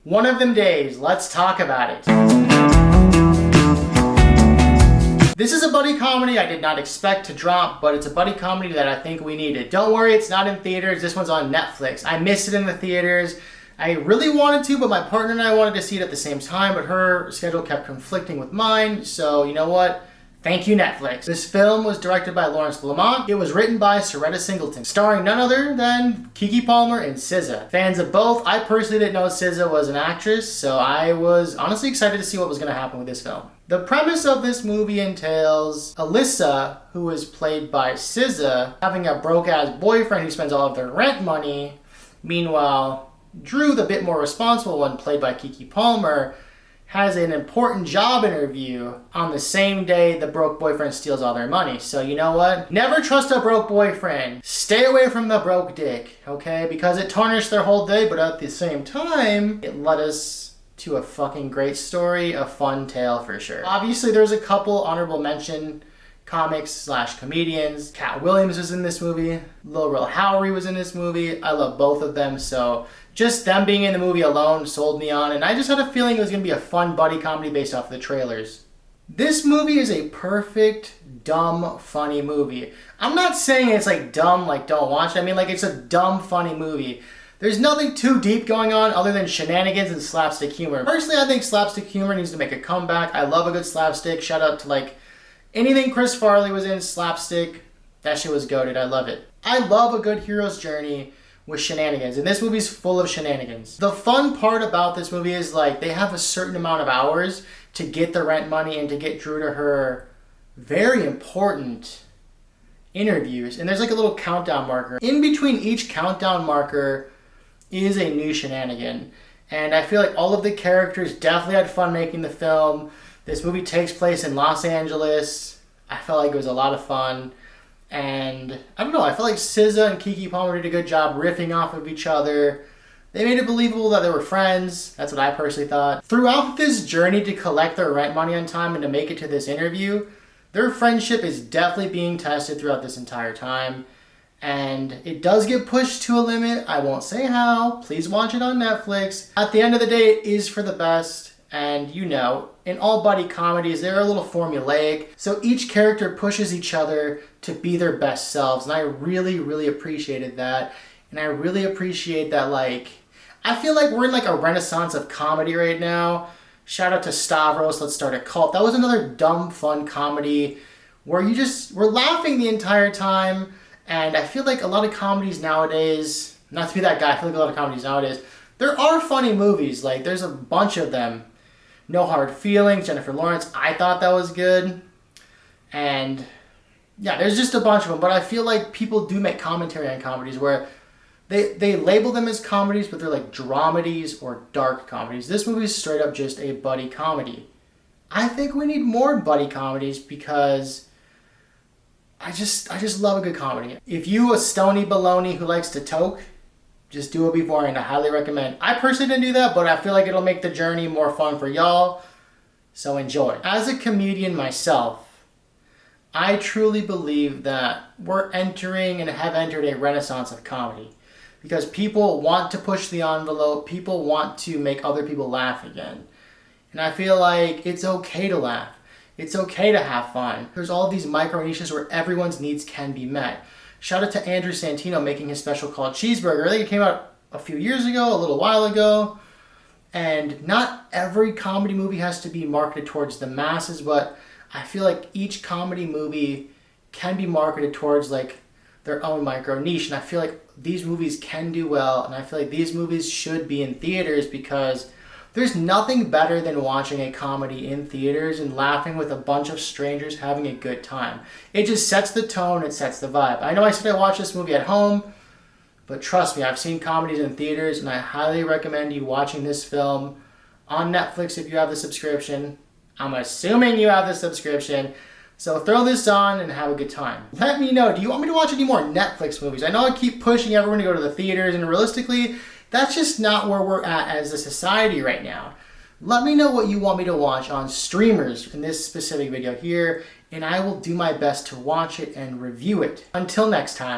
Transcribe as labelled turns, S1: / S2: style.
S1: One of them days, let's talk about it. This is a buddy comedy I did not expect to drop, but it's a buddy comedy that I think we needed. Don't worry, it's not in theaters. This one's on Netflix. I missed it in the theaters. I really wanted to, but my partner and I wanted to see it at the same time, but her schedule kept conflicting with mine, so you know what? Thank you, Netflix. This film was directed by Lawrence Lamont. It was written by Soretta Singleton, starring none other than Keke Palmer and SZA. Fans of both. I personally didn't know SZA was an actress, so I was honestly excited to see what was going to happen with this film. The premise of this movie entails Alyssa, who is played by SZA, having a broke-ass boyfriend who spends all of their rent money. Meanwhile, Drew, the bit more responsible one, played by Keke Palmer, has an important job interview on the same day the broke boyfriend steals all their money. So you know what? Never trust a broke boyfriend. Stay away from the broke dick, okay? Because it tarnished their whole day, but at the same time, it led us to a fucking great story, a fun tale for sure. Obviously, there's a couple honorable mention comics/comedians. Cat Williams was in this movie. Lil Rel Howery was in this movie. I love both of them, so just them being in the movie alone sold me on, and I just had a feeling it was going to be a fun buddy comedy based off of the trailers. This movie is a perfect, dumb, funny movie. I'm not saying it's like dumb, like don't watch it. I mean like it's a dumb, funny movie. There's nothing too deep going on other than shenanigans and slapstick humor. Personally, I think slapstick humor needs to make a comeback. I love a good slapstick. Shout out to like anything Chris Farley was in, slapstick. That shit was goated. I love it. I love a good hero's journey with shenanigans, and this movie's full of shenanigans. The fun part about this movie is like they have a certain amount of hours to get the rent money and to get Drew to her very important interviews, and there's like a little countdown marker. In between each countdown marker is a new shenanigan, and I feel like all of the characters definitely had fun making the film. This movie takes place in Los Angeles. I felt like it was a lot of fun. And I don't know, I feel like SZA and Keke Palmer did a good job riffing off of each other. They made it believable that they were friends. That's what I personally thought. Throughout this journey to collect their rent money on time and to make it to this interview, their friendship is definitely being tested throughout this entire time. And it does get pushed to a limit. I won't say how. Please watch it on Netflix. At the end of the day, it is for the best. And you know, in all buddy comedies, they're a little formulaic. So each character pushes each other to be their best selves. And I really, really appreciated that. And I really appreciate that, like, I feel like we're in like a renaissance of comedy right now. Shout out to Stavros, Let's Start a Cult. That was another dumb, fun comedy where we're laughing the entire time. And I feel like a lot of comedies nowadays, not to be that guy, I feel like a lot of comedies nowadays, there are funny movies. Like, there's a bunch of them. No Hard Feelings, Jennifer Lawrence, I thought that was good. And yeah, there's just a bunch of them. But I feel like people do make commentary on comedies where they label them as comedies, but they're like dramedies or dark comedies. This movie is straight up just a buddy comedy. I think we need more buddy comedies because I just love a good comedy. If you a stony baloney who likes to toke, just do it beforehand. I highly recommend. I personally didn't do that, but I feel like it'll make the journey more fun for y'all. So enjoy. As a comedian myself, I truly believe that we're entering and have entered a renaissance of comedy. Because people want to push the envelope. People want to make other people laugh again. And I feel like it's okay to laugh. It's okay to have fun. There's all these micro niches where everyone's needs can be met. Shout out to Andrew Santino making his special called Cheeseburger. I think it came out a few years ago, a little while ago. And not every comedy movie has to be marketed towards the masses, but I feel like each comedy movie can be marketed towards like their own micro niche. And I feel like these movies can do well, and I feel like these movies should be in theaters because there's nothing better than watching a comedy in theaters and laughing with a bunch of strangers having a good time. It just sets the tone, it sets the vibe. I know I said I watched this movie at home, but trust me, I've seen comedies in theaters, and I highly recommend you watching this film on Netflix if you have the subscription. I'm assuming you have the subscription. So throw this on and have a good time. Let me know, do you want me to watch any more Netflix movies? I know I keep pushing everyone to go to the theaters, and realistically, that's just not where we're at as a society right now. Let me know what you want me to watch on streamers in this specific video here, and I will do my best to watch it and review it. Until next time.